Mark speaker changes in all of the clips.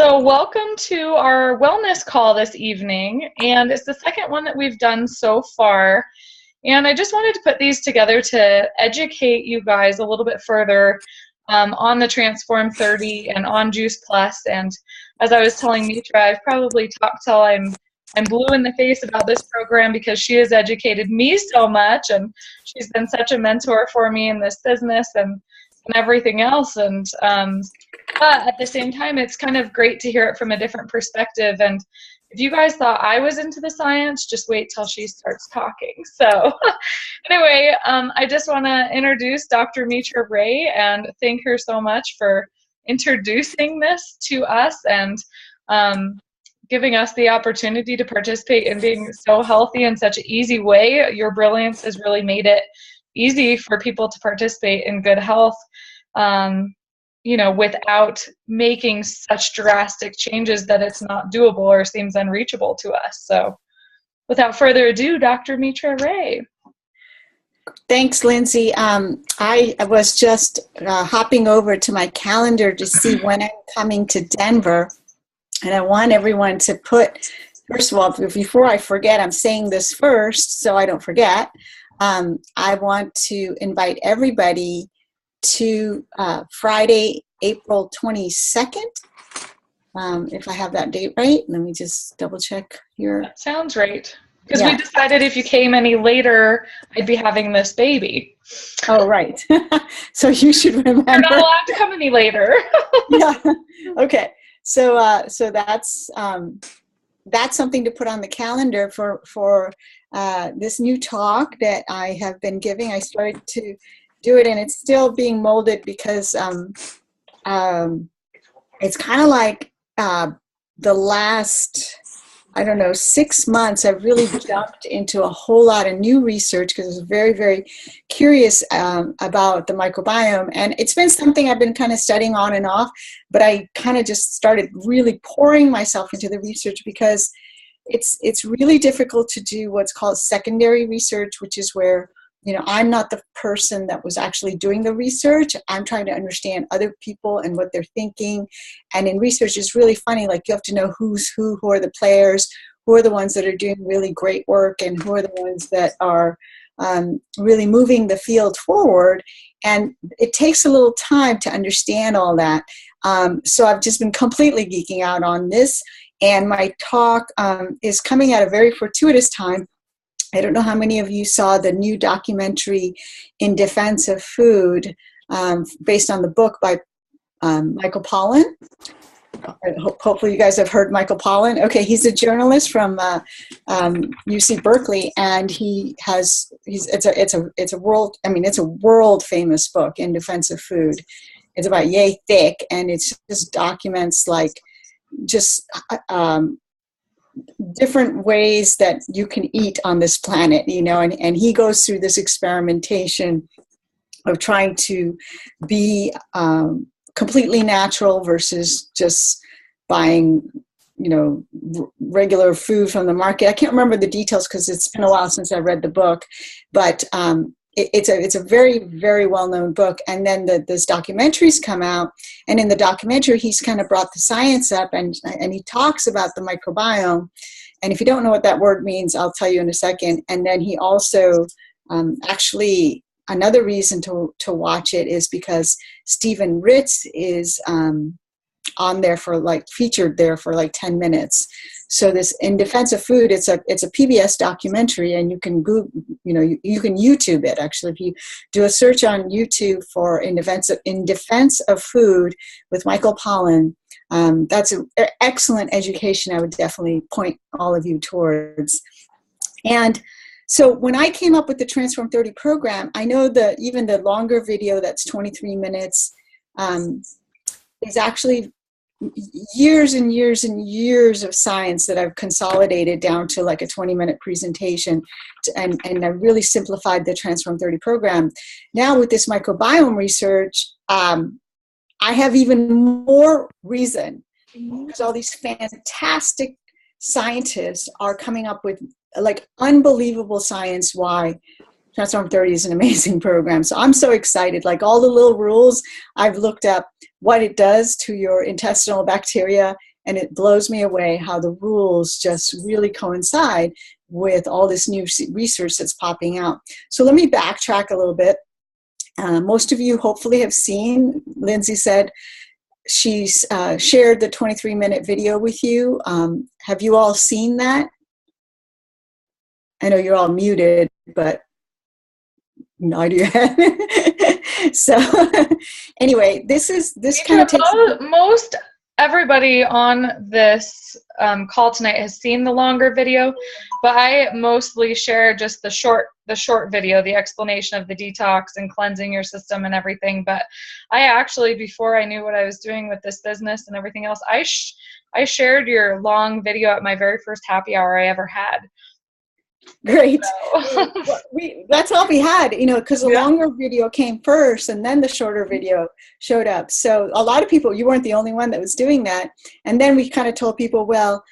Speaker 1: So welcome to our wellness call this evening, and it's the second one that we've done so far. And I just wanted to put these together to educate you guys a little bit further on the Transform 30 and on Juice Plus. And as I was telling Mitra, I've probably talked till I'm blue in the face about this program because she has educated me so much, and she's been such a mentor for me in this business and everything else. And but at the same time, it's kind of great to hear it from a different perspective. And if you guys thought I was into the science, just wait till she starts talking. So anyway, I just want to introduce Dr. Mitra Ray and thank her so much for introducing this to us and giving us the opportunity to participate in being so healthy in such an easy way. Your brilliance has really made it easy for people to participate in good health, without making such drastic changes that it's not doable or seems unreachable to us. So without further ado, Dr. Mitra Ray.
Speaker 2: Thanks, Lindsay. I was just hopping over to my calendar to see when I'm coming to Denver. And I want everyone to put, first of all, before I forget, I'm saying this first so I don't forget. I want to invite everybody to Friday, April 22nd. If I have that date right, let me just double check here.
Speaker 1: That sounds right. Because we decided if you came any later, I'd be having this baby.
Speaker 2: Oh, right. So you should remember.
Speaker 1: You're not allowed to come any later.
Speaker 2: Yeah. Okay. So that's something to put on the calendar for this new talk that I have been giving. I started to do it, and it's still being molded because it's kind of like the last, 6 months, I've really jumped into a whole lot of new research because I was very, very curious about the microbiome. And it's been something I've been kind of studying on and off, but I kind of just started really pouring myself into the research because it's really difficult to do what's called secondary research, which is where I'm not the person that was actually doing the research. I'm trying to understand other people and what they're thinking. And in research, it's really funny. Like, you have to know who's who are the players, who are the ones that are doing really great work, and who are the ones that are really moving the field forward. And it takes a little time to understand all that. So I've just been completely geeking out on this. And my talk is coming at a very fortuitous time. I don't know how many of you saw the new documentary In Defense of Food, based on the book by Michael Pollan. Hopefully you guys have heard Michael Pollan. Okay, he's a journalist from UC Berkeley, and it's a world famous book, In Defense of Food. It's about yay thick, and it just documents different ways that you can eat on this planet, and he goes through this experimentation of trying to be completely natural versus just buying, regular food from the market. I can't remember the details because it's been a while since I read the book, but it's a very, very well-known book. And then those documentaries come out, and in the documentary, he's kind of brought the science up, and he talks about the microbiome. And if you don't know what that word means, I'll tell you in a second. And then he also, actually, another reason to watch it is because Stephen Ritz is on there featured there for 10 minutes. So this In Defense of Food, it's a PBS documentary, and you can you can YouTube it. Actually, if you do a search on YouTube for In Defense of Food with Michael Pollan, that's an excellent education. I would definitely point all of you towards. And so when I came up with the Transform 30 program, I know that even the longer video that's 23 minutes is actually years and years and years of science that I've consolidated down to a 20-minute presentation, and I really simplified the Transform 30 program. Now with this microbiome research, I have even more reason, because all these fantastic scientists are coming up with unbelievable science why Transform 30 is an amazing program. So I'm so excited. All the little rules, I've looked up what it does to your intestinal bacteria And it blows me away how the rules just really coincide with all this new research that's popping out. So let me backtrack a little bit. Most of you hopefully have seen, Lindsay said she's shared the 23-minute video with you. Have you all seen that? I know you're all muted, but nod your head. So anyway, this kind of takes...
Speaker 1: Most everybody on this call tonight has seen the longer video, but I mostly share just the short video, the explanation of the detox and cleansing your system and everything. But I actually, before I knew what I was doing with this business and everything else, I shared your long video at my very first happy hour I ever had.
Speaker 2: Great. So. That's all we had, because the longer video came first and then the shorter video showed up. So a lot of people, you weren't the only one that was doing that. And then we kind of told people, well,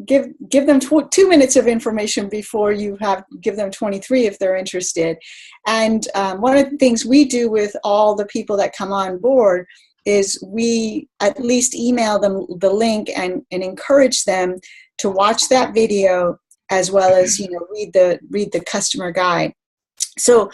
Speaker 2: give them 2 minutes of information before you give them 23 if they're interested. And one of the things we do with all the people that come on board is we at least email them the link and encourage them to watch that video, as well as read the customer guide. So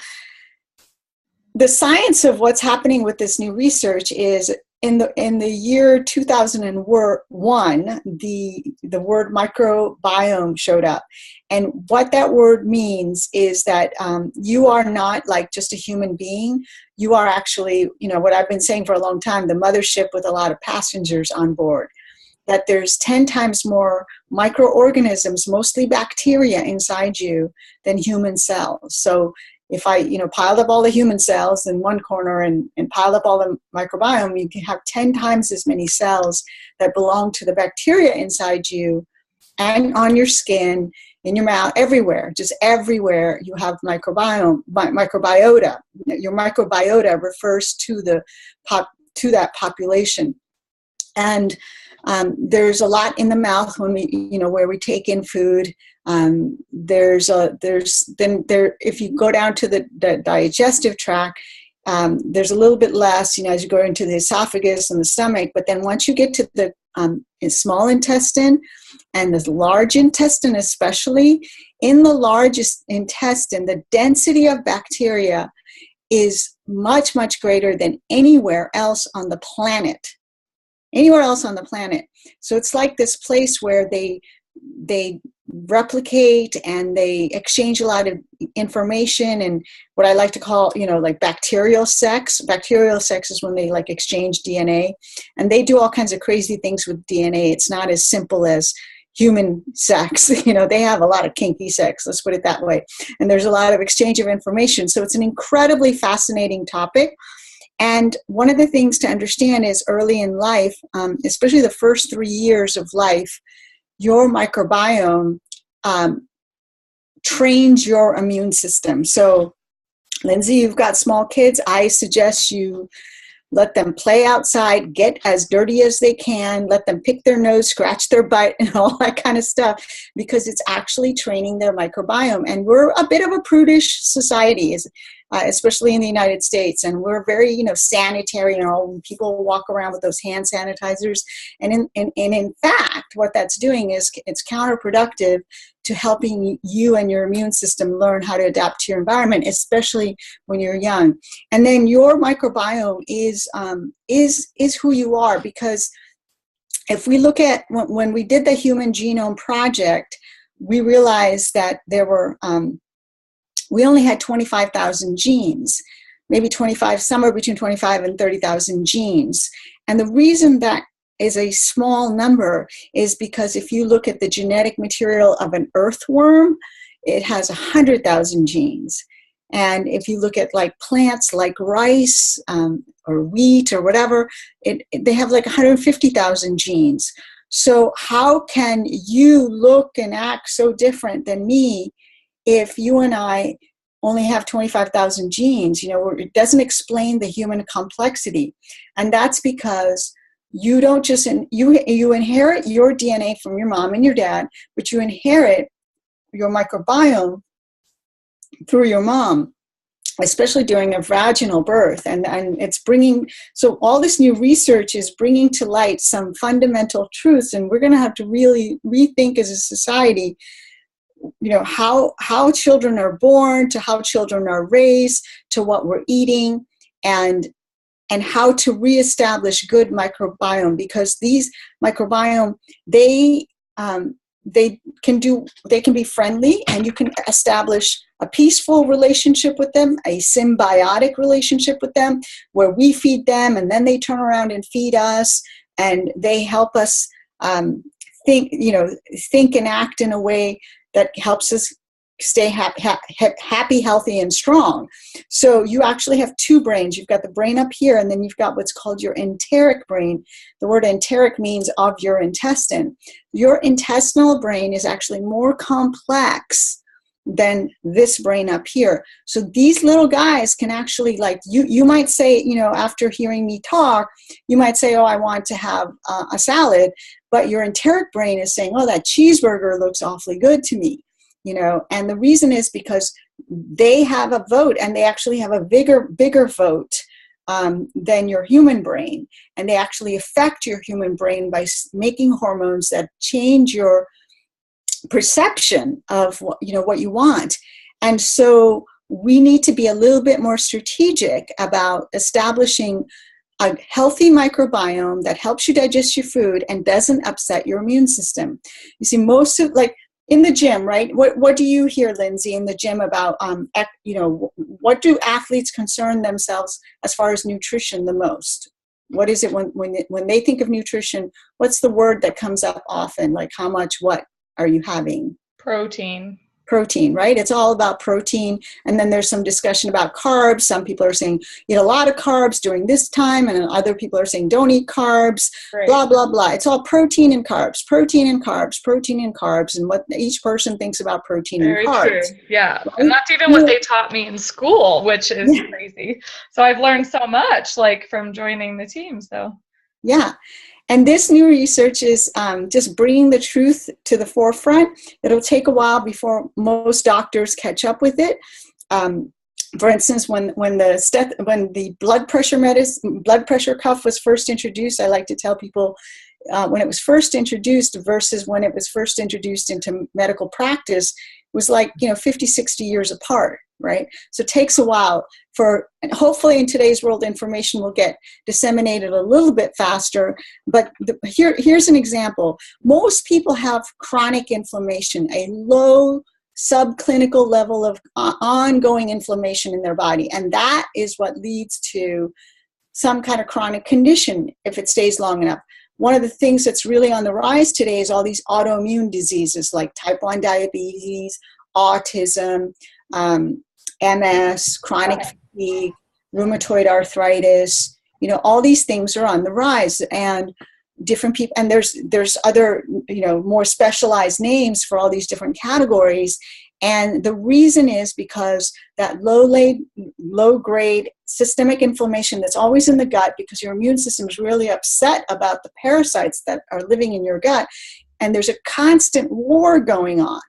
Speaker 2: the science of what's happening with this new research is in the year 2001, the word microbiome showed up, and what that word means is that you are not like just a human being. You are actually, what I've been saying for a long time, the mothership with a lot of passengers on board. That there's 10 times more microorganisms, mostly bacteria, inside you than human cells. So if I, piled up all the human cells in one corner and piled up all the microbiome, you can have 10 times as many cells that belong to the bacteria inside you and on your skin, in your mouth, everywhere, just everywhere you have microbiome, microbiota. Your microbiota refers to that population. And there's a lot in the mouth when we, where we take in food. If you go down to the digestive tract, there's a little bit less, as you go into the esophagus and the stomach. But then once you get to the small intestine and the large intestine, especially in the largest intestine, the density of bacteria is much, much greater than anywhere else on the planet. So it's like this place where they replicate and they exchange a lot of information, and what I like to call, like bacterial sex. Bacterial sex is when they like exchange DNA, and they do all kinds of crazy things with DNA. It's not as simple as human sex. They have a lot of kinky sex, let's put it that way. And there's a lot of exchange of information. So it's an incredibly fascinating topic. And one of the things to understand is early in life, especially the first 3 years of life, your microbiome trains your immune system. So, Lindsay, you've got small kids. I suggest you let them play outside, get as dirty as they can, let them pick their nose, scratch their butt, and all that kind of stuff, because it's actually training their microbiome. And we're a bit of a prudish society, especially in the United States, and we're very, sanitary. People walk around with those hand sanitizers, and in fact, what that's doing is it's counterproductive to helping you and your immune system learn how to adapt to your environment, especially when you're young. And then your microbiome is who you are, because if we look at when we did the Human Genome Project, we realized that there were we only had 25,000 genes, maybe somewhere between 25 and 30,000 genes. And the reason that is a small number is because if you look at the genetic material of an earthworm, it has 100,000 genes. And if you look at like plants like rice or wheat or whatever, they have like 150,000 genes. So how can you look and act so different than me if you and I only have 25,000 genes? It doesn't explain the human complexity. And that's because you don't just, you inherit your DNA from your mom and your dad, but you inherit your microbiome through your mom. especially during a vaginal birth. And it's bringing, so all this new research is bringing to light some fundamental truths, and we're going to have to really rethink as a society, you know, how children are born, to how children are raised, to what we're eating, and how to reestablish good microbiome, because these microbiome, they can be friendly, and you can establish a peaceful relationship with them, a symbiotic relationship with them, where we feed them and then they turn around and feed us, and they help us think and act in a way that helps us stay happy, healthy, and strong. So you actually have two brains. You've got the brain up here, and then you've got what's called your enteric brain. The word enteric means of your intestine. Your intestinal brain is actually more complex than this brain up here. So these little guys can actually, like, you might say, you know, after hearing me talk, you might say, oh, I want to have a salad, but your enteric brain is saying, oh, that cheeseburger looks awfully good to me. You know, and the reason is because they have a vote, and they actually have a bigger vote than your human brain. And they actually affect your human brain by making hormones that change your perception of what you want. And so we need to be a little bit more strategic about establishing a healthy microbiome that helps you digest your food and doesn't upset your immune system. You see, most of, like, in the gym, right? What do you hear, Lindsay, in the gym about, what do athletes concern themselves as far as nutrition the most? What is it when they think of nutrition? What's the word that comes up often? Like, how much, what are you having?
Speaker 1: Protein.
Speaker 2: Protein, right? It's all about protein. And then there's some discussion about carbs. Some people are saying eat a lot of carbs during this time, and other people are saying don't eat carbs, right. Blah, blah, blah. It's all protein and carbs, protein and carbs, protein and carbs, and what each person thinks about protein
Speaker 1: Very
Speaker 2: and carbs.
Speaker 1: True. Yeah.
Speaker 2: Right?
Speaker 1: And that's even what they taught me in school, which is crazy. So I've learned so much, like, from joining the team. So
Speaker 2: yeah. And this new research is just bringing the truth to the forefront. It'll take a while before most doctors catch up with it. For instance, when the blood pressure cuff was first introduced, I like to tell people when it was first introduced versus when it was first introduced into medical practice, it was like 50, 60 years apart. Right? So it takes a while and hopefully in today's world, information will get disseminated a little bit faster. But here's an example. Most people have chronic inflammation, a low subclinical level of ongoing inflammation in their body. And that is what leads to some kind of chronic condition if it stays long enough. One of the things that's really on the rise today is all these autoimmune diseases like type 1 diabetes, autism, MS, chronic fatigue, rheumatoid arthritis, all these things are on the rise, and different people, and there's other, more specialized names for all these different categories. And the reason is because that low grade systemic inflammation that's always in the gut, because your immune system is really upset about the parasites that are living in your gut, and there's a constant war going on.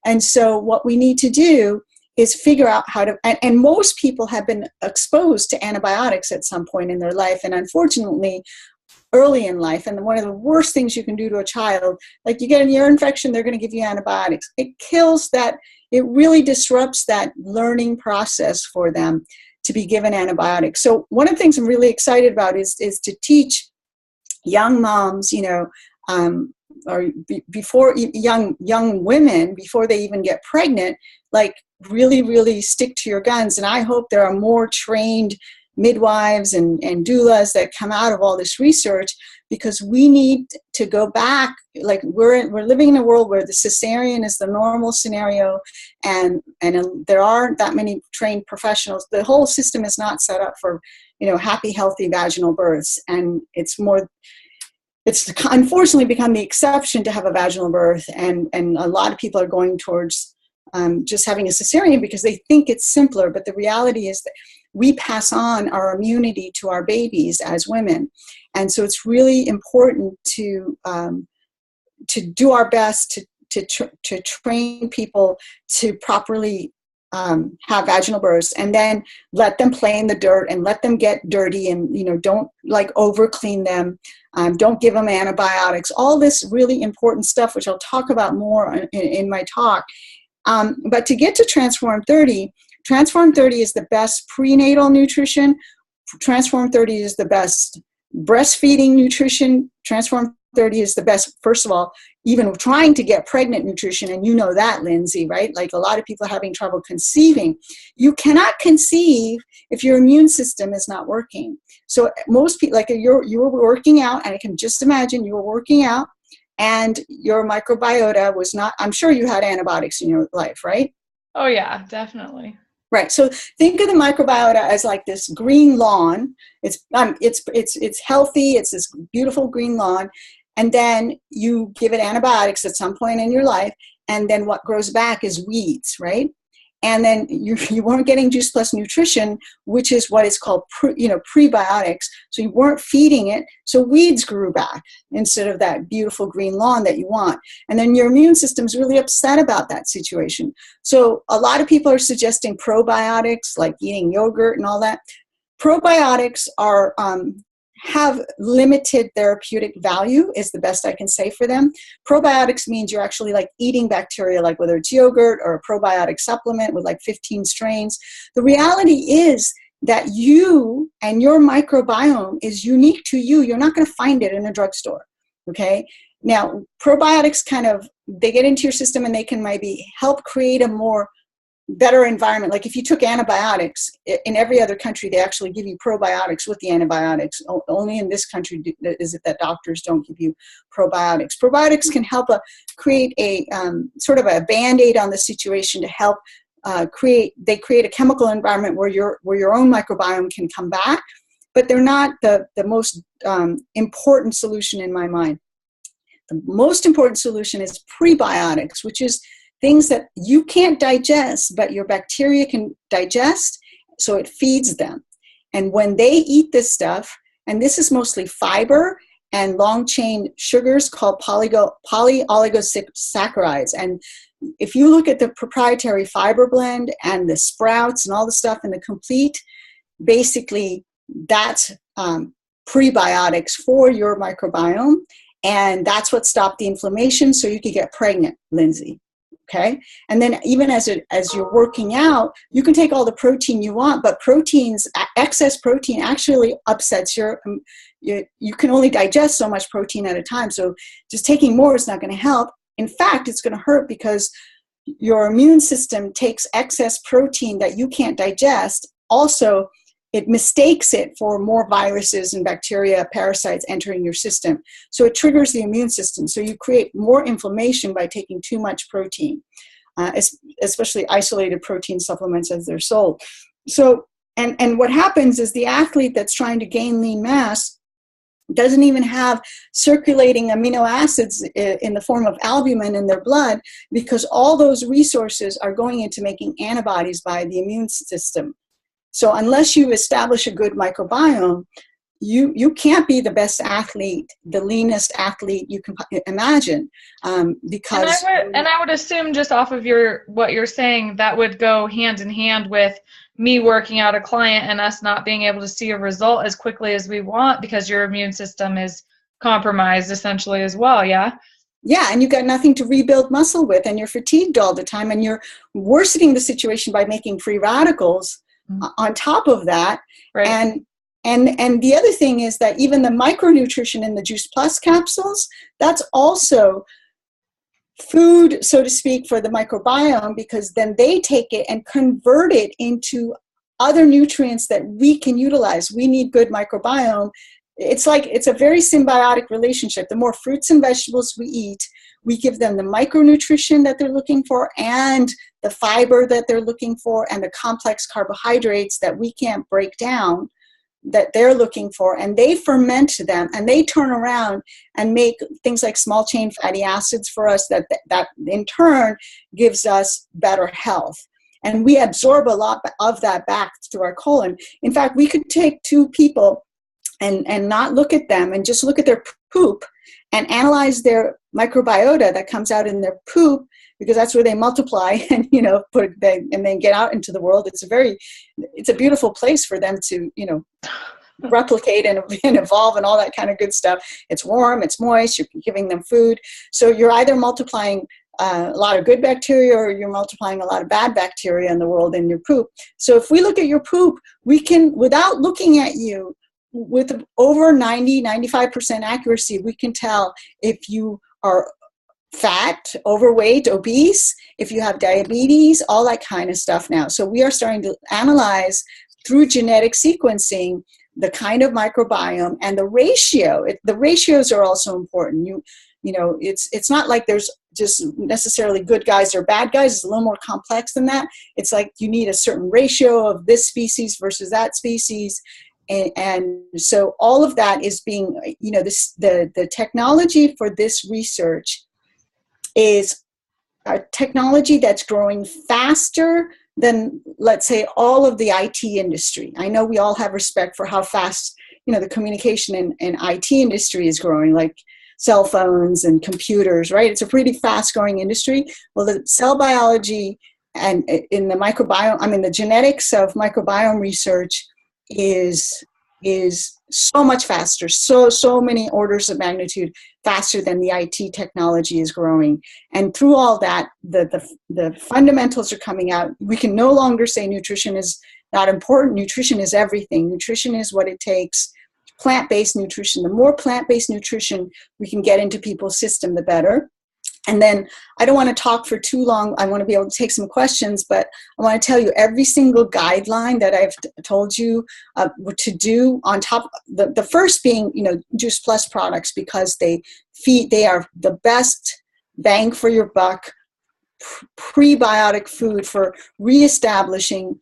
Speaker 2: And so what we need to do is figure out how to, and most people have been exposed to antibiotics at some point in their life, and unfortunately, early in life. And one of the worst things you can do to a child, like you get an ear infection, they're going to give you antibiotics. It kills that, it really disrupts that learning process for them to be given antibiotics. So one of the things I'm really excited about is to teach young moms, or before young women, before they even get pregnant, like really, really stick to your guns. And I hope there are more trained midwives and doulas that come out of all this research, because we need to go back. Like we're living in a world where the cesarean is the normal scenario, and there aren't that many trained professionals. The whole system is not set up for happy, healthy vaginal births, and it's unfortunately become the exception to have a vaginal birth, and a lot of people are going towards just having a cesarean because they think it's simpler. But the reality is that we pass on our immunity to our babies as women, and so it's really important to do our best to train people to properly have vaginal births, and then let them play in the dirt and let them get dirty, and don't like over clean them. Don't give them antibiotics. All this really important stuff, which I'll talk about more in my talk. But to get to Transform 30, Transform 30 is the best prenatal nutrition. Transform 30 is the best breastfeeding nutrition. Transform 30 is the best, first of all, even trying to get pregnant nutrition. And you know that, Lindsay, right? Like a lot of people are having trouble conceiving. You cannot conceive if your immune system is not working. So most people, like you were working out, and I can just imagine you were working out and your microbiota was not, I'm sure you had antibiotics in your life, right?
Speaker 1: Oh yeah, definitely.
Speaker 2: Right. So think of the microbiota as like this green lawn. It's healthy. It's this beautiful green lawn. And then you give it antibiotics at some point in your life. And then what grows back is weeds, right? And then you weren't getting Juice Plus nutrition, which is what is called prebiotics. So you weren't feeding it. So weeds grew back instead of that beautiful green lawn that you want. And then your immune system's really upset about that situation. So a lot of people are suggesting probiotics, like eating yogurt and all that. Probiotics are have limited therapeutic value, is the best I can say for them. Probiotics means you're actually like eating bacteria, like whether it's yogurt or a probiotic supplement with like 15 strains. The reality is that you and your microbiome is unique to you. You're not going to find it in a drugstore, okay? Now, probiotics they get into your system and they can maybe help create a more better environment. Like if you took antibiotics, in every other country, they actually give you probiotics with the antibiotics. Only in this country is it that doctors don't give you probiotics. Probiotics can help create a sort of a Band-Aid on the situation to help create a chemical environment where your own microbiome can come back, but they're not the most important solution in my mind. The most important solution is prebiotics, which is things that you can't digest, but your bacteria can digest, so it feeds them. And when they eat this stuff, and this is mostly fiber and long-chain sugars called polyoligosaccharides. And if you look at the proprietary fiber blend and the sprouts and all the stuff in the complete, basically that's prebiotics for your microbiome. And that's what stopped the inflammation so you could get pregnant, Lindsay. Okay. And then even as you're working out, you can take all the protein you want, but excess protein actually upsets you can only digest so much protein at a time. So just taking more is not going to help. In fact, it's going to hurt because your immune system takes excess protein that you can't digest. Also, it mistakes it for more viruses and bacteria, parasites entering your system. So it triggers the immune system. So you create more inflammation by taking too much protein, especially isolated protein supplements as they're sold. So, and what happens is the athlete that's trying to gain lean mass doesn't even have circulating amino acids in the form of albumin in their blood, because all those resources are going into making antibodies by the immune system. So unless you establish a good microbiome, you can't be the best athlete, the leanest athlete you can imagine, because.
Speaker 1: And I would assume, just off of what you're saying, that would go hand in hand with me working out a client and us not being able to see a result as quickly as we want because your immune system is compromised essentially as well. Yeah.
Speaker 2: Yeah, and you've got nothing to rebuild muscle with, and you're fatigued all the time, and you're worsening the situation by making free radicals on top of that.
Speaker 1: Right.
Speaker 2: And the other thing is that even the micronutrition in the Juice Plus capsules, that's also food, so to speak, for the microbiome, because then they take it and convert it into other nutrients that we can utilize. We need good microbiome. It's a very symbiotic relationship. The more fruits and vegetables we eat, we give them the micronutrition that they're looking for, and the fiber that they're looking for, and the complex carbohydrates that we can't break down that they're looking for, and they ferment them, and they turn around and make things like small chain fatty acids for us that in turn gives us better health. And we absorb a lot of that back through our colon. In fact, we could take two people and not look at them and just look at their poop and analyze their microbiota that comes out in their poop, because that's where they multiply and, you know, and then get out into the world. It's a beautiful place for them to, you know, replicate and evolve and all that kind of good stuff. It's warm, it's moist, you're giving them food. So you're either multiplying a lot of good bacteria or you're multiplying a lot of bad bacteria in the world in your poop. So if we look at your poop, we can, without looking at you, with over 95% accuracy, we can tell if you are fat, overweight, obese, if you have diabetes, all that kind of stuff now. So we are starting to analyze through genetic sequencing the kind of microbiome and the ratio. The ratios are also important. You know, it's not like there's just necessarily good guys or bad guys. It's a little more complex than that. It's like you need a certain ratio of this species versus that species. And so all of that is being, you know, the technology for this research is a technology that's growing faster than, let's say, all of the IT industry. I know we all have respect for how fast, you know, the communication and IT industry is growing, like cell phones and computers, right? It's a pretty fast growing industry. Well, the cell biology and in the microbiome, I mean, the genetics of microbiome research is so much faster, so many orders of magnitude faster than the IT technology is growing. And through all that, the fundamentals are coming out. We can no longer say nutrition is not important. Nutrition is everything. Nutrition is what it takes. Plant-based nutrition. The more plant-based nutrition we can get into people's system, the better. And then I don't want to talk for too long. I want to be able to take some questions, but I want to tell you every single guideline that I've told you to do on top. The first being, you know, Juice Plus products, because they are the best bang for your buck, prebiotic food for reestablishing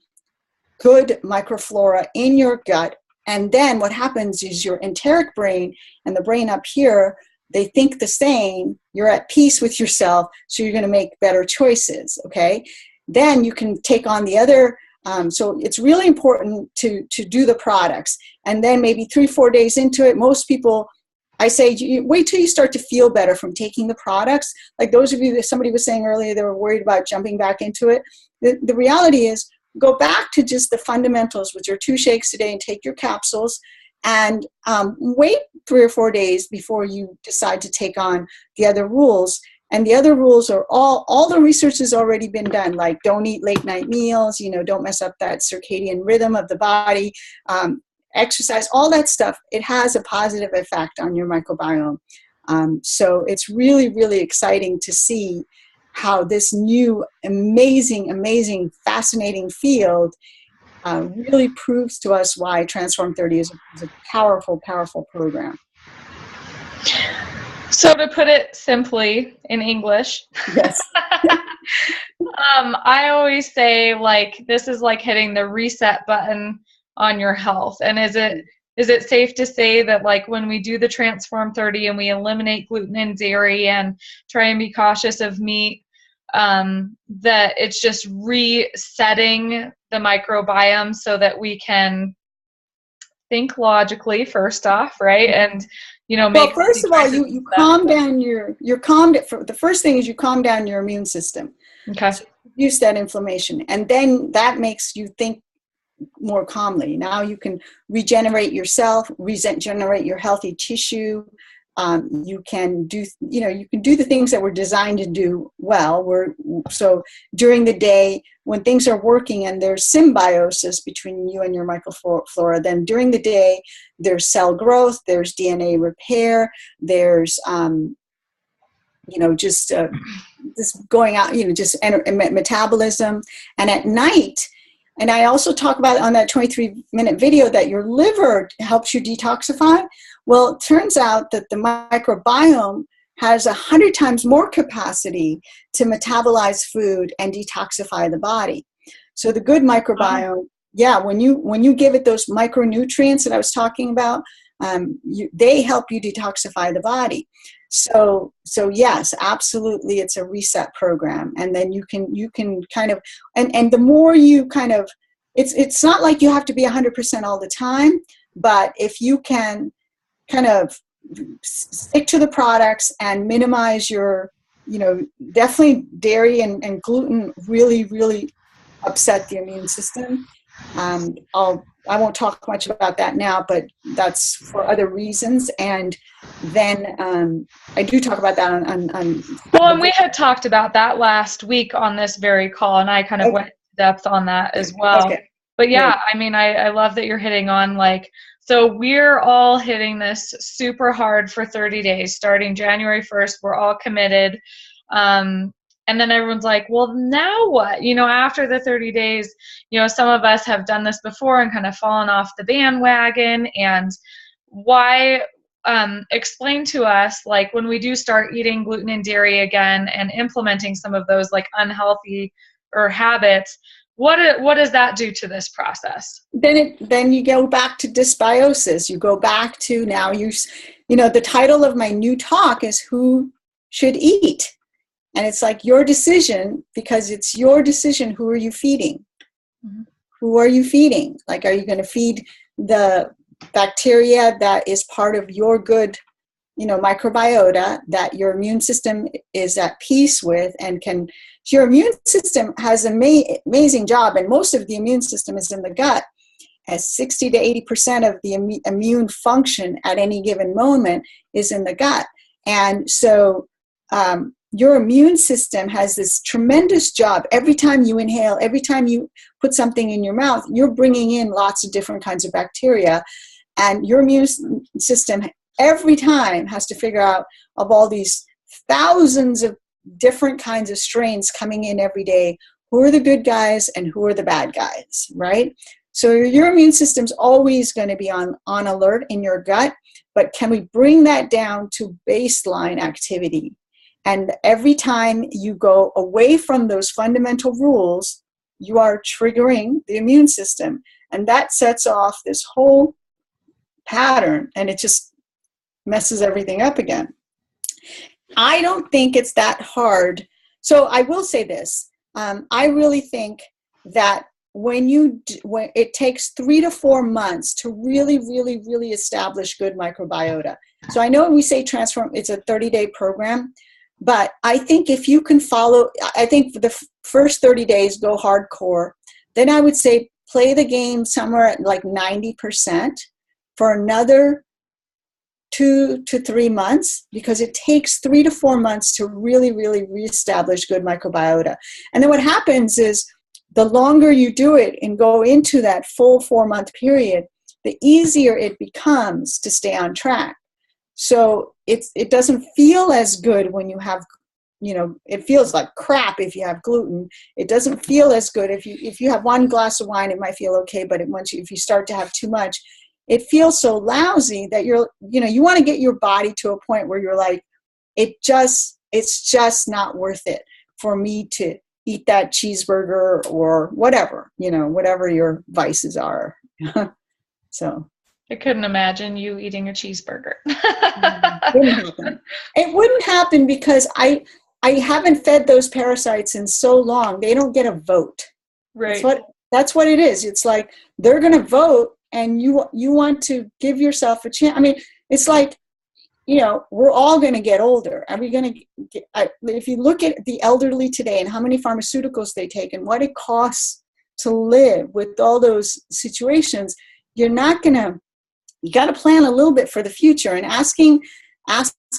Speaker 2: good microflora in your gut. And then what happens is your enteric brain and the brain up here, they think the same, you're at peace with yourself, so you're going to make better choices, okay? Then you can take on the other, so it's really important to do the products. And then maybe 3-4 days into it, most people, I say, wait till you start to feel better from taking the products. Like those of you that somebody was saying earlier, they were worried about jumping back into it. The reality is, go back to just the fundamentals with your 2 shakes a day and take your capsules. And wait 3 or 4 days before you decide to take on the other rules. And the other rules are all the research has already been done, like don't eat late night meals, you know, don't mess up that circadian rhythm of the body, exercise, all that stuff. It has a positive effect on your microbiome. So it's really, really exciting to see how this new amazing, fascinating field really proves to us why Transform 30 is a powerful program.
Speaker 1: So to put it simply in English,
Speaker 2: yes.
Speaker 1: I always say, like, this is like hitting the reset button on your health. And is it safe to say that, like, when we do the Transform 30 and we eliminate gluten and dairy and try and be cautious of meat, that it's just resetting the microbiome so that we can think logically first off, right? And, you know, make,
Speaker 2: well, first of all, you calm down the first thing is you calm down your immune system.
Speaker 1: Okay.
Speaker 2: So reduce that inflammation, and then that makes you think more calmly. Now you can regenerate yourself, regenerate your healthy tissue. You can do the things that we're designed to do well. So during the day, when things are working and there's symbiosis between you and your microflora, then during the day, there's cell growth, there's DNA repair, there's, just going out, just metabolism. And at night, and I also talk about on that 23-minute video that your liver helps you detoxify. Well, it turns out that the microbiome has 100 times more capacity to metabolize food and detoxify the body. So the good microbiome, when you give it those micronutrients that I was talking about, they help you detoxify the body. So yes, absolutely, it's a reset program. And then you can kind of, and the more you kind of, it's not like you have to be 100% all the time, but if you can kind of stick to the products and minimize your, definitely dairy and gluten really, really upset the immune system. I won't talk much about that now, but that's for other reasons. And then I do talk about that on
Speaker 1: well, and we had talked about that last week on this very call, and I kind of went into depth on that as well.
Speaker 2: Okay.
Speaker 1: But yeah,
Speaker 2: Great.
Speaker 1: I mean, I love that you're hitting on, like, so we're all hitting this super hard for 30 days, starting January 1st. We're all committed. And then everyone's like, well, now what? After the 30 days, some of us have done this before and kind of fallen off the bandwagon. And why, explain to us, like, when we do start eating gluten and dairy again and implementing some of those like unhealthy or habits, what does that do to this process?
Speaker 2: Then you go back to dysbiosis. You go back to now the title of my new talk is Who Should Eat? And it's like your decision, because it's your decision. Who are you feeding? Mm-hmm. Who are you feeding? Like, are you going to feed the bacteria that is part of your good, microbiota that your immune system is at peace with and can, your immune system has an amazing job, and most of the immune system is in the gut, as 60 to 80% of the immune function at any given moment is in the gut. And so your immune system has this tremendous job. Every time you inhale, every time you put something in your mouth, you're bringing in lots of different kinds of bacteria. And your immune system every time has to figure out, of all these thousands of different kinds of strains coming in every day, who are the good guys and who are the bad guys, right? So your immune system's always going to be on alert in your gut, but can we bring that down to baseline activity? And every time you go away from those fundamental rules, you are triggering the immune system. And that sets off this whole pattern, and it just messes everything up again. I don't think it's that hard. So I will say this. I really think that when it takes 3 to 4 months to really, really, really establish good microbiota. So I know we say transform, it's a 30-day program, but I think if you can follow, I think for the first 30 days, go hardcore. Then I would say play the game somewhere at like 90% for another 2 to 3 months, because it takes 3 to 4 months to really, really reestablish good microbiota. And then what happens is the longer you do it and go into that full 4-month period, the easier it becomes to stay on track. So it doesn't feel as good when you have, it feels like crap if you have gluten. It doesn't feel as good if you have 1 glass of wine, it might feel okay, but if you start to have too much, it feels so lousy that you want to get your body to a point where you're like, it's just not worth it for me to eat that cheeseburger or whatever, whatever your vices are. So
Speaker 1: I couldn't imagine you eating a cheeseburger.
Speaker 2: It wouldn't happen because I haven't fed those parasites in so long. They don't get a vote.
Speaker 1: Right.
Speaker 2: That's what it is. It's like they're going to vote, and you want to give yourself a chance. I mean, it's like, we're all going to get older. Are we going to if you look at the elderly today and how many pharmaceuticals they take and what it costs to live with all those situations, you got to plan a little bit for the future, and asking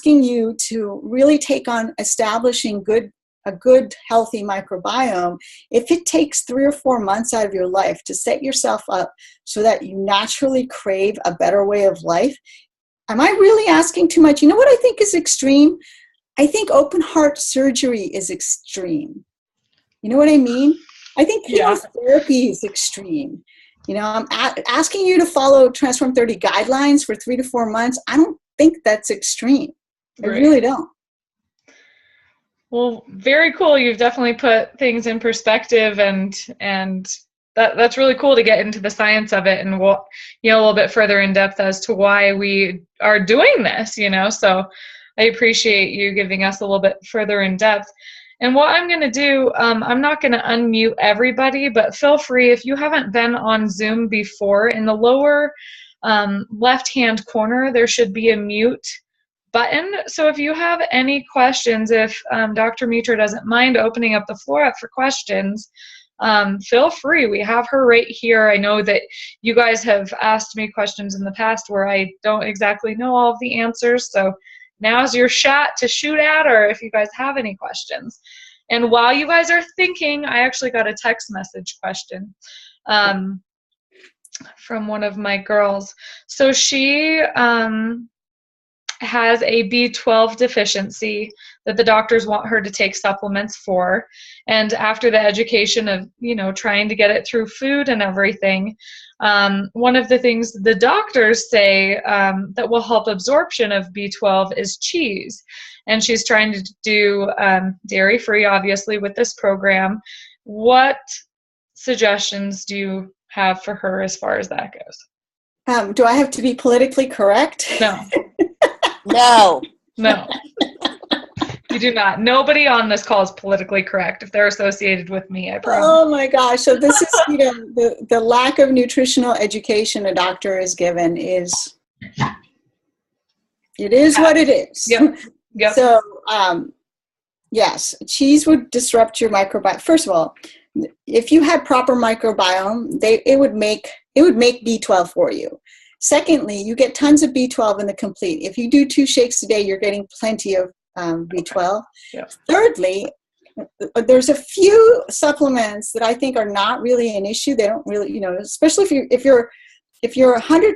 Speaker 2: you to really take on establishing a good, healthy microbiome. If it takes 3 or 4 months out of your life to set yourself up so that you naturally crave a better way of life, am I really asking too much? You know what I think is extreme? I think open heart surgery is extreme. You know what I mean? I think chemotherapy is extreme. I'm asking you to follow Transform 30 guidelines for 3 to 4 months. I don't think that's extreme. I really don't.
Speaker 1: Well, very cool. You've definitely put things in perspective, and that's really cool to get into the science of it, and a little bit further in depth as to why we are doing this, So I appreciate you giving us a little bit further in depth. And what I'm going to do, I'm not going to unmute everybody, but feel free, if you haven't been on Zoom before, in the lower left-hand corner, there should be a mute button. So if you have any questions, if Dr. Mitra doesn't mind opening up the floor up for questions, feel free. We have her right here. I know that you guys have asked me questions in the past where I don't exactly know all of the answers. So now's your shot to shoot at her if you guys have any questions. And while you guys are thinking, I actually got a text message question from one of my girls. So she has a B12 deficiency that the doctors want her to take supplements for. And after the education of, trying to get it through food and everything, one of the things the doctors say that will help absorption of B12 is cheese. And she's trying to do dairy-free, obviously, with this program. What suggestions do you have for her as far as that goes?
Speaker 2: Do I have to be politically correct?
Speaker 1: No.
Speaker 2: No.
Speaker 1: You do not. Nobody on this call is politically correct if they're associated with me, I promise.
Speaker 2: Oh my gosh. So this is, the lack of nutritional education a doctor is given is, it is what it is.
Speaker 1: Yep.
Speaker 2: So, yes, cheese would disrupt your microbiome. First of all, if you had proper microbiome, it would make B12 for you. Secondly, you get tons of B12 in the complete. If you do 2 shakes a day, you're getting plenty of B12.
Speaker 1: Yep.
Speaker 2: Thirdly, there's a few supplements that I think are not really an issue. They don't really, especially if you're 100.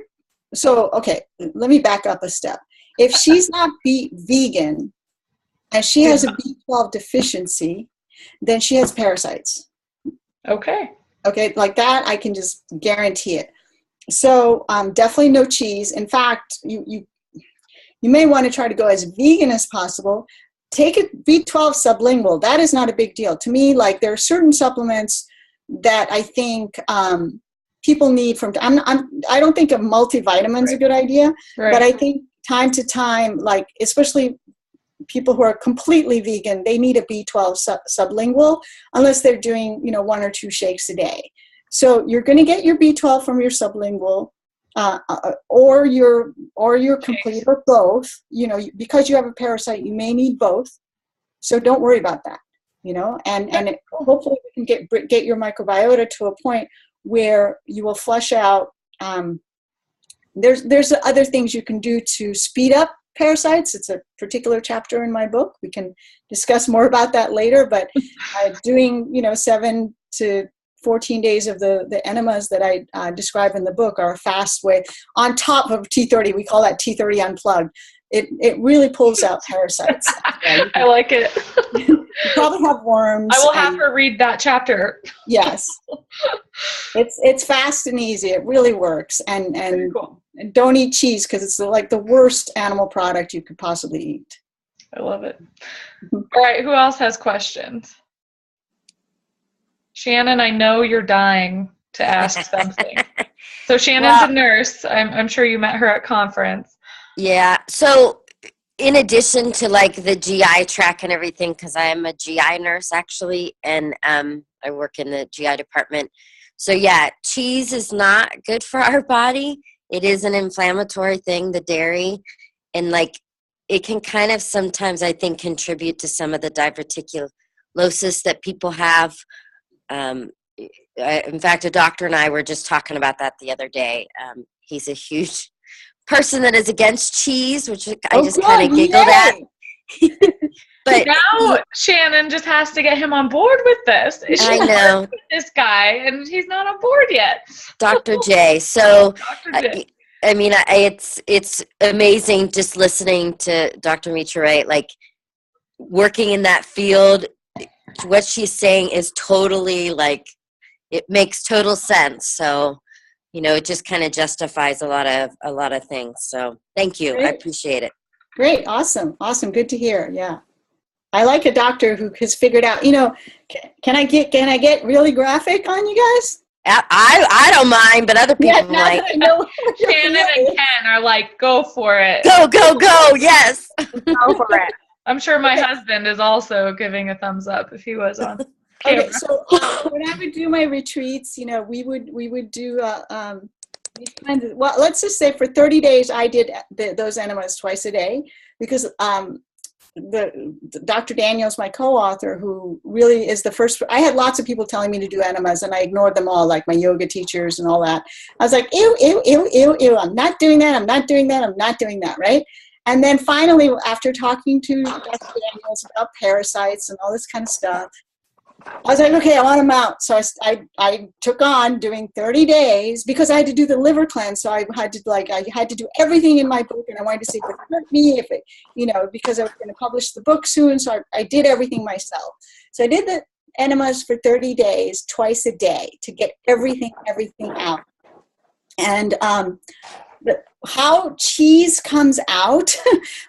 Speaker 2: So, okay, let me back up a step. If she's not vegan and she has a B12 deficiency, then she has parasites.
Speaker 1: Okay,
Speaker 2: like that, I can just guarantee it. So definitely no cheese. In fact, you may want to try to go as vegan as possible. Take a B12 sublingual. That is not a big deal. To me, like, there are certain supplements that I think people need from, I don't think a multivitamin is a good idea, but I think time to time, like, especially people who are completely vegan, they need a B12 sublingual unless they're doing, 1 or 2 shakes a day. So you're going to get your B12 from your sublingual, or your complete, or both. Because you have a parasite, you may need both. So don't worry about that. Hopefully we can get your microbiota to a point where you will flush out. There's other things you can do to speed up parasites. It's a particular chapter in my book. We can discuss more about that later. But doing 7 to 14 days of the enemas that I describe in the book are a fast way. On top of T30, we call that T30 unplugged. It really pulls out parasites.
Speaker 1: I like it.
Speaker 2: You probably have worms.
Speaker 1: I will have her read that chapter.
Speaker 2: Yes. It's fast and easy. It really works. And
Speaker 1: cool.
Speaker 2: Don't eat cheese because it's like the worst animal product you could possibly eat.
Speaker 1: I love it. All right, who else has questions? Shannon, I know you're dying to ask something. So Shannon's a nurse. I'm sure you met her at conference.
Speaker 3: Yeah. So in addition to like the GI track and everything, because I am a GI nurse actually, and I work in the GI department. So yeah, cheese is not good for our body. It is an inflammatory thing, the dairy, and like it can kind of sometimes, I think, contribute to some of the diverticulosis that people have. In fact, a doctor and I were just talking about that the other day. He's a huge person that is against cheese, which I just kind of giggled at. But
Speaker 1: now Shannon just has to get him on board with this.
Speaker 3: I know.
Speaker 1: With this guy, and he's not on board yet.
Speaker 3: Dr. J. So,
Speaker 1: Dr. J.
Speaker 3: I mean, it's amazing just listening to Dr. Mitra, right? Like, working in that field, what she's saying is totally, like, it makes total sense. So, it just kind of justifies a lot of things. So, thank you.
Speaker 2: Great.
Speaker 3: I appreciate it.
Speaker 2: Great. Awesome. Good to hear. Yeah. I like a doctor who has figured out, can I get really graphic on you guys?
Speaker 3: I don't mind, but other people like.
Speaker 1: Shannon and Ken are like, go for it.
Speaker 3: Go, yes.
Speaker 2: Go for it.
Speaker 1: I'm sure my husband is also giving a thumbs up if he was on camera.
Speaker 2: Okay, so when I would do my retreats, we would do Well, let's just say for 30 days, I did those enemas twice a day because Dr. Daniels, my co-author, who really is the first. I had lots of people telling me to do enemas, and I ignored them all, like my yoga teachers and all that. I was like, ew, ew, ew, ew, ew. I'm not doing that. I'm not doing that. I'm not doing that. Right. And then finally, after talking to Dr. Daniels about parasites and all this kind of stuff, I was like, okay, I want them out. So I took on doing 30 days because I had to do the liver cleanse. So I had to do everything in my book, and I wanted to see if it hurt me, if it, because I was going to publish the book soon. So I did everything myself. So I did the enemas for 30 days, twice a day, to get everything out. And how cheese comes out,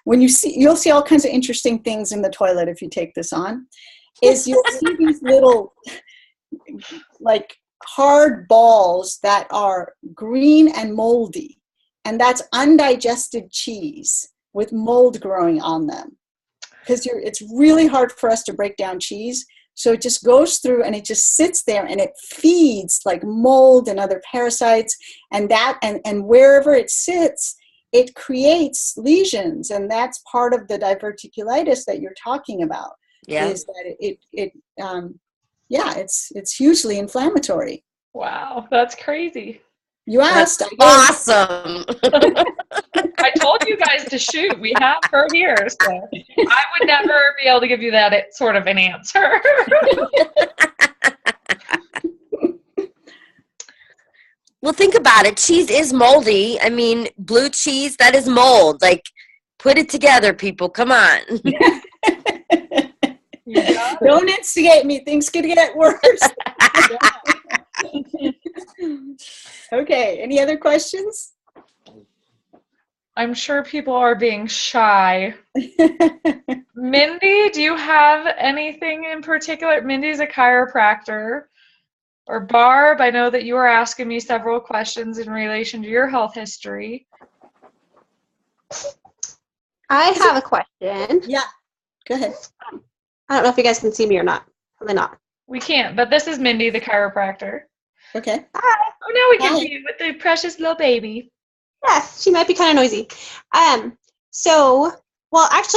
Speaker 2: you'll see all kinds of interesting things in the toilet if you take this on. Is you'll see these little, like, hard balls that are green and moldy. And that's undigested cheese with mold growing on them. Because it's really hard for us to break down cheese. So it just goes through and it just sits there and it feeds like mold and other parasites. And wherever it sits, it creates lesions. And that's part of the diverticulitis that you're talking about.
Speaker 3: Yeah.
Speaker 2: Is that it's hugely inflammatory.
Speaker 1: Wow, that's crazy.
Speaker 2: You asked.
Speaker 3: That's awesome.
Speaker 1: I told you guys to shoot. We have her here, so I would never be able to give you that sort of an answer.
Speaker 3: Well, think about it. Cheese is moldy. I mean, blue cheese, that is mold. Like, put it together, people. Come on.
Speaker 2: Don't instigate me. Things could get worse. Okay. Any other questions?
Speaker 1: I'm sure people are being shy. Mindy, do you have anything in particular? Mindy's a chiropractor. Or Barb, I know that you were asking me several questions in relation to your health history.
Speaker 4: I have a question.
Speaker 2: Yeah. Go ahead.
Speaker 4: I don't know if you guys can see me or not. Probably not.
Speaker 1: We can't, but this is Mindy, the chiropractor.
Speaker 2: Okay.
Speaker 4: Hi.
Speaker 1: Oh, now we can see you with the precious little baby.
Speaker 4: Yes, she might be kind of noisy. Actually,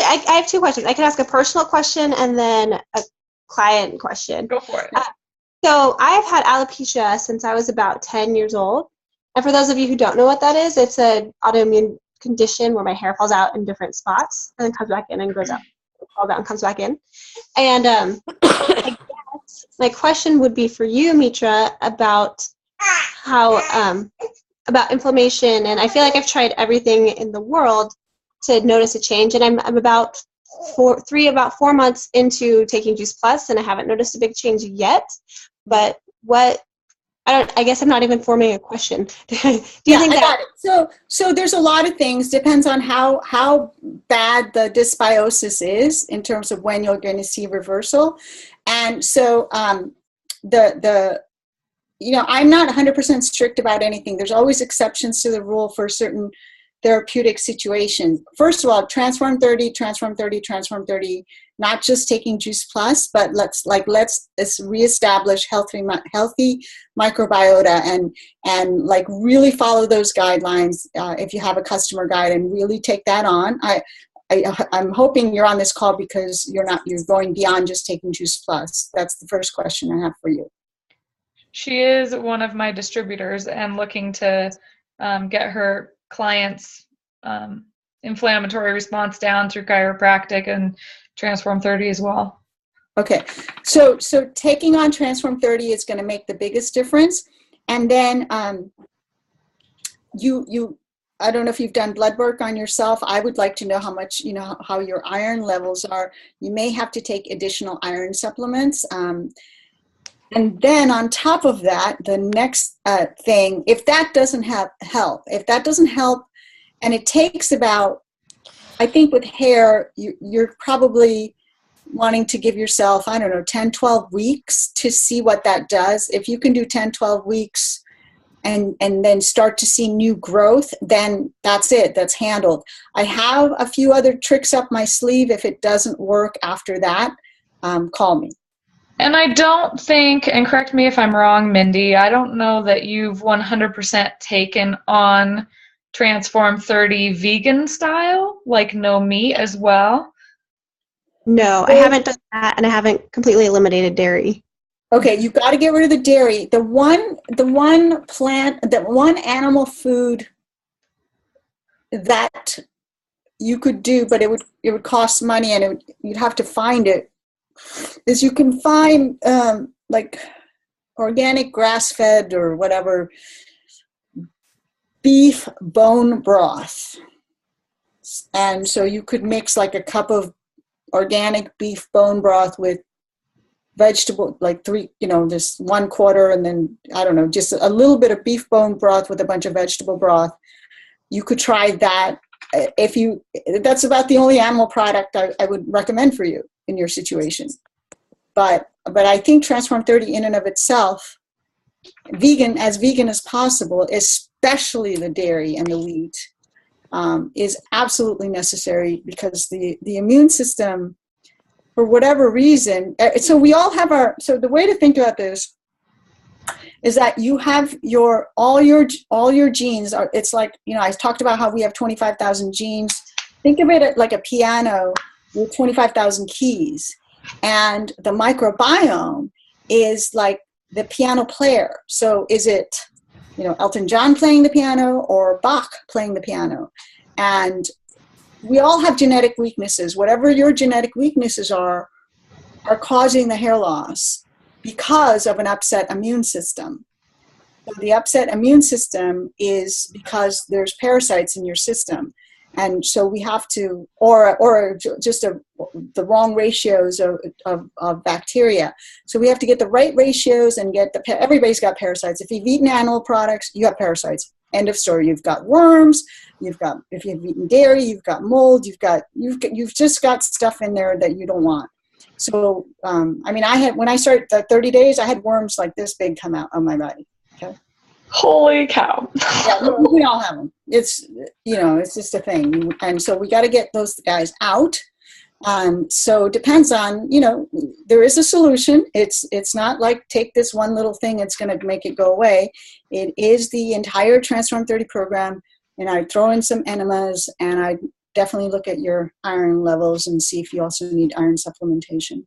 Speaker 4: I have two questions. I can ask a personal question and then a client question.
Speaker 1: Go for it.
Speaker 4: So I've had alopecia since I was about 10 years old. And for those of you who don't know what that is, it's an autoimmune condition where my hair falls out in different spots and then comes back in and grows out. Falls out and comes back in. And I guess my question would be for you, Mitra, about how about inflammation. And I feel like I've tried everything in the world to notice a change. And I'm about 4 months into taking Juice Plus, and I haven't noticed a big change yet. But I guess I'm not even forming a question. Do you think
Speaker 2: I got it. So there's a lot of things. Depends on how bad the dysbiosis is in terms of when you're going to see reversal. And so I'm not 100% strict about anything. There's always exceptions to the rule for certain therapeutic situations. First of all, Transform 30, not just taking Juice Plus, but let's reestablish healthy microbiota and like really follow those guidelines if you have a customer guide and really take that on. I'm hoping you're on this call because you're going beyond just taking Juice Plus. That's the first question I have for you.
Speaker 1: She is one of my distributors and looking to get her clients' inflammatory response down through chiropractic and Transform 30 as well.
Speaker 2: Okay, so taking on Transform 30 is going to make the biggest difference. And then I don't know if you've done blood work on yourself. I would like to know how much, how your iron levels are. You may have to take additional iron supplements. And then on top of that, the next thing, if that doesn't help, and it takes about, I think with hair, you're probably wanting to give yourself, 10, 12 weeks to see what that does. If you can do 10, 12 weeks and then start to see new growth, then that's it, that's handled. I have a few other tricks up my sleeve. If it doesn't work after that, call me.
Speaker 1: And I don't think, and correct me if I'm wrong, Mindy, I don't know that you've 100% taken on Transform 30 vegan style, like no meat as well.
Speaker 4: No, I haven't done that, and I haven't completely eliminated dairy.
Speaker 2: Okay, you've got to get rid of the dairy. The one animal food that you could do, but it would cost money, and you'd have to find it, is you can find like organic grass-fed or whatever beef bone broth. And so you could mix like a cup of organic beef bone broth with vegetable, like just 1/4, and then, I don't know, just a little bit of beef bone broth with a bunch of vegetable broth. You could try that. That's about the only animal product I would recommend for you in your situation. But I think Transform 30 in and of itself, vegan as possible, especially the dairy and the wheat, is absolutely necessary, because the immune system, for whatever reason, so we all have so the way to think about this is that you have all your genes are, it's like, I talked about how we have 25,000 genes. Think of it like a piano with 25,000 keys, and the microbiome is like the piano player. So is it, Elton John playing the piano or Bach playing the piano? And we all have genetic weaknesses. Whatever your genetic weaknesses are causing the hair loss because of an upset immune system. So the upset immune system is because there's parasites in your system. And so we have to, or just the wrong ratios of bacteria. So we have to get the right ratios and everybody's got parasites. If you've eaten animal products, you have parasites. End of story. You've got worms. If you've eaten dairy, you've got mold. You've just got stuff in there that you don't want. So, when I started the 30 days, I had worms like this big come out on my body. Okay.
Speaker 1: Holy cow.
Speaker 2: Yeah, we all have them. It's just a thing. And so we got to get those guys out. So it depends on, there is a solution. It's not like take this one little thing, it's going to make it go away. It is the entire Transform 30 program. And I throw in some enemas, and I definitely look at your iron levels and see if you also need iron supplementation.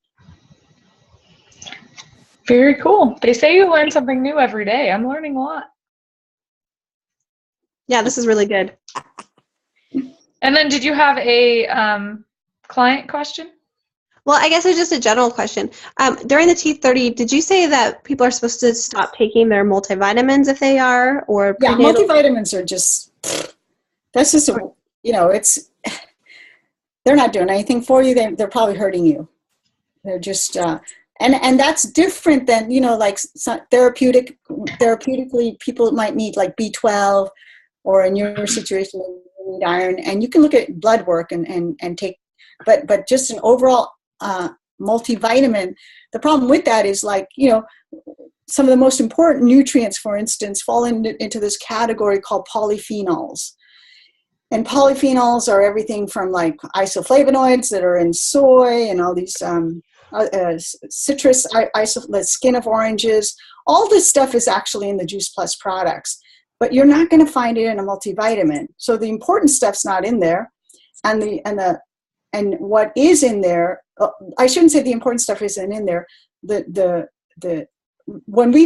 Speaker 1: Very cool. They say you learn something new every day. I'm learning a lot.
Speaker 4: Yeah, this is really good.
Speaker 1: And then did you have a client question?
Speaker 4: Well, I guess it's just a general question. During the T30, did you say that people are supposed to stop taking their multivitamins if they are, or
Speaker 2: yeah, multivitamins are just, that's just they're not doing anything for you. They're probably hurting you. They're just and that's different than like therapeutically people might need like B12, or in your situation you need iron, and you can look at blood work and take, but just an overall multivitamin. The problem with that is some of the most important nutrients, for instance, fall into this category called polyphenols. And polyphenols are everything from like isoflavonoids that are in soy and all these citrus, the skin of oranges. All this stuff is actually in the Juice Plus products, but you're not going to find it in a multivitamin. So the important stuff's not in there, and what is in there, I shouldn't say the important stuff isn't in there. When I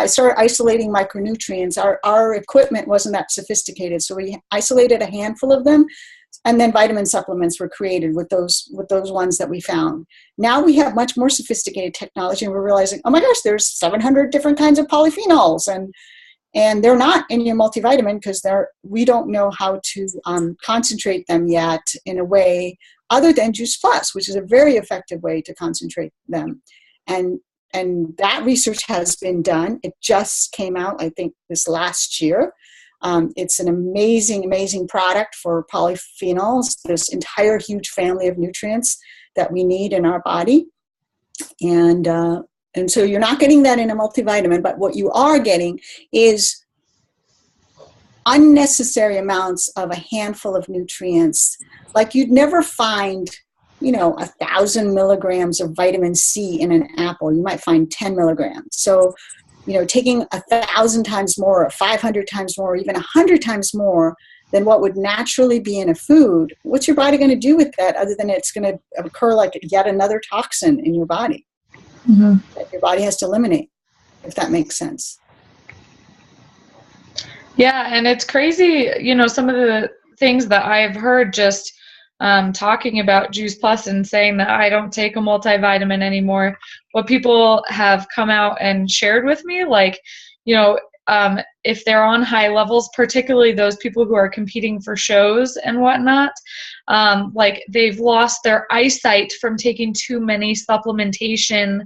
Speaker 2: started isolating micronutrients, our equipment wasn't that sophisticated, so we isolated a handful of them, and then vitamin supplements were created with those ones that we found. Now we have much more sophisticated technology, and we're realizing, oh my gosh, there's 700 different kinds of polyphenols, and they're not in your multivitamin because we don't know how to concentrate them yet in a way other than Juice Plus, which is a very effective way to concentrate them. And that research has been done. It just came out, I think, this last year. It's an amazing, amazing product for polyphenols, this entire huge family of nutrients that we need in our body. And so you're not getting that in a multivitamin, but what you are getting is unnecessary amounts of a handful of nutrients. Like you'd never find 1,000 milligrams of vitamin C in an apple. You might find 10 milligrams. So, taking 1,000 times more, or 500 times more, or even 100 times more than what would naturally be in a food, what's your body going to do with that other than it's going to occur like yet another toxin in your body that your body has to eliminate, if that makes sense.
Speaker 1: Yeah, and it's crazy, some of the things that I've heard just talking about Juice Plus and saying that I don't take a multivitamin anymore. What people have come out and shared with me, like, if they're on high levels, particularly those people who are competing for shows and whatnot, like they've lost their eyesight from taking too many supplementation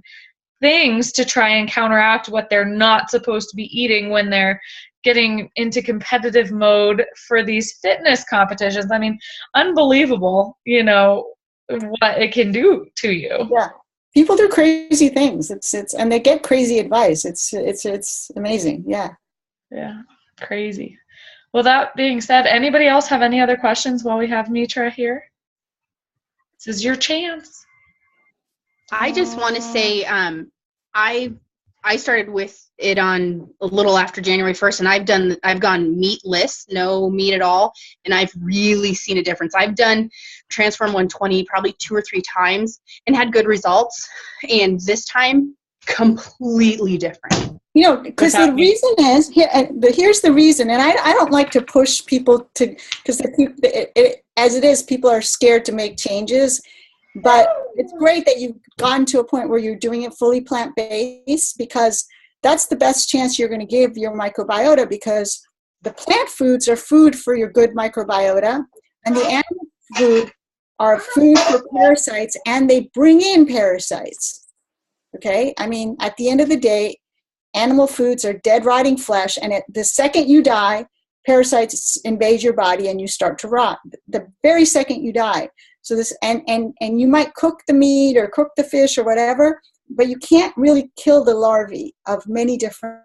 Speaker 1: things to try and counteract what they're not supposed to be eating when they're getting into competitive mode for these fitness competitions. I mean, unbelievable, what it can do to you.
Speaker 2: Yeah. People do crazy things. It's and they get crazy advice. It's amazing. Yeah.
Speaker 1: Yeah. Crazy. Well, that being said, anybody else have any other questions while we have Mitra here? This is your chance.
Speaker 5: I just want to say, I started with it on a little after January 1st, and I've gone meatless, no meat at all, and I've really seen a difference. I've done Transform 120 probably 2 or 3 times and had good results, and this time completely different.
Speaker 2: Because the reason is here's the reason, and I don't like to push people to, because as it is, people are scared to make changes. But it's great that you've gotten to a point where you're doing it fully plant-based, because that's the best chance you're going to give your microbiota, because the plant foods are food for your good microbiota, and the animal food are food for parasites, and they bring in parasites. Okay? I mean, at the end of the day, animal foods are dead, rotting flesh, and the second you die, parasites invade your body and you start to rot. The very second you die. So this, and you might cook the meat or cook the fish or whatever, but you can't really kill the larvae of many different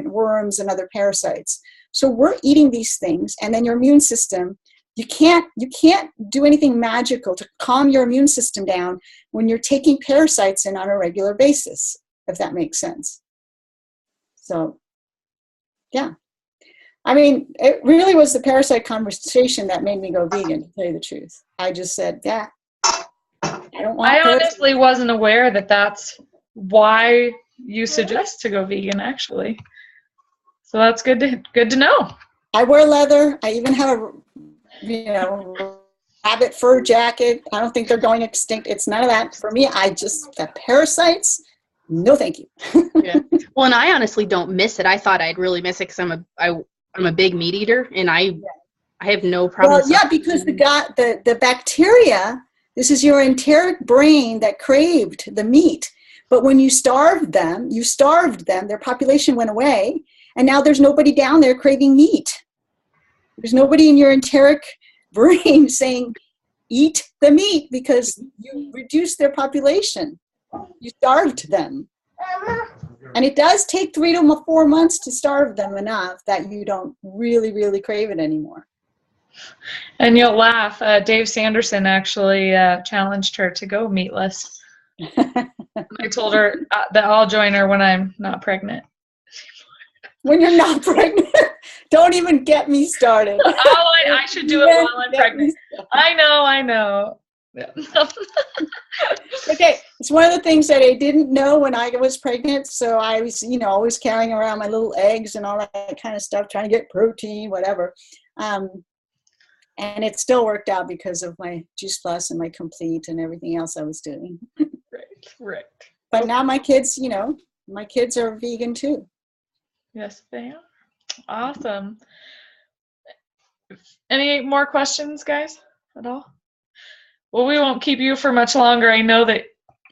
Speaker 2: worms and other parasites. So we're eating these things, and then your immune system, you can't do anything magical to calm your immune system down when you're taking parasites in on a regular basis, if that makes sense. So, yeah. I mean, it really was the parasite conversation that made me go vegan, to tell you the truth. I just said, yeah, I don't want
Speaker 1: I honestly wasn't aware that that's why you suggest to go vegan, actually. So that's good to know.
Speaker 2: I wear leather. I even have a, rabbit fur jacket. I don't think they're going extinct. It's none of that. For me, the parasites, no thank you.
Speaker 5: Yeah. Well, and I honestly don't miss it. I thought I'd really miss it because I'm a big meat eater, and I have no problem.
Speaker 2: Well, yeah, because the bacteria, this is your enteric brain that craved the meat. But when you starved them, their population went away, and now there's nobody down there craving meat. There's nobody in your enteric brain saying, eat the meat, because you reduced their population. You starved them. And it does take 3 to 4 months to starve them enough that you don't really, really crave it anymore.
Speaker 1: And you'll laugh. Dave Sanderson actually challenged her to go meatless. I told her that I'll join her when I'm not pregnant.
Speaker 2: When you're not pregnant? Don't even get me started.
Speaker 1: Oh, I should do it while I'm pregnant. I know. Yeah.
Speaker 2: Okay, it's one of the things that I didn't know when I was pregnant, so I was, always carrying around my little eggs and all that kind of stuff, trying to get protein, whatever. And it still worked out because of my Juice Plus and my Complete and everything else I was doing.
Speaker 1: Right.
Speaker 2: But now my kids, my kids are vegan too.
Speaker 1: Yes, they are. Awesome. Any more questions, guys, at all? Well, we won't keep you for much longer. I know that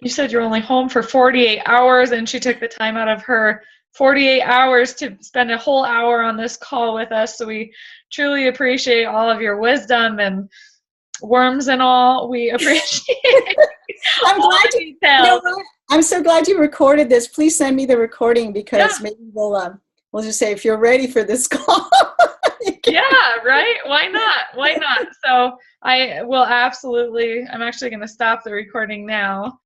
Speaker 1: you said you're only home for 48 hours, and she took the time out of her 48 hours to spend a whole hour on this call with us. So we truly appreciate all of your wisdom and worms and all. We appreciate
Speaker 2: I'm so glad you recorded this. Please send me the recording, because maybe we'll just say, if you're ready for this call, you
Speaker 1: Yeah, right? Why not? Why not? So I will absolutely, I'm actually going to stop the recording now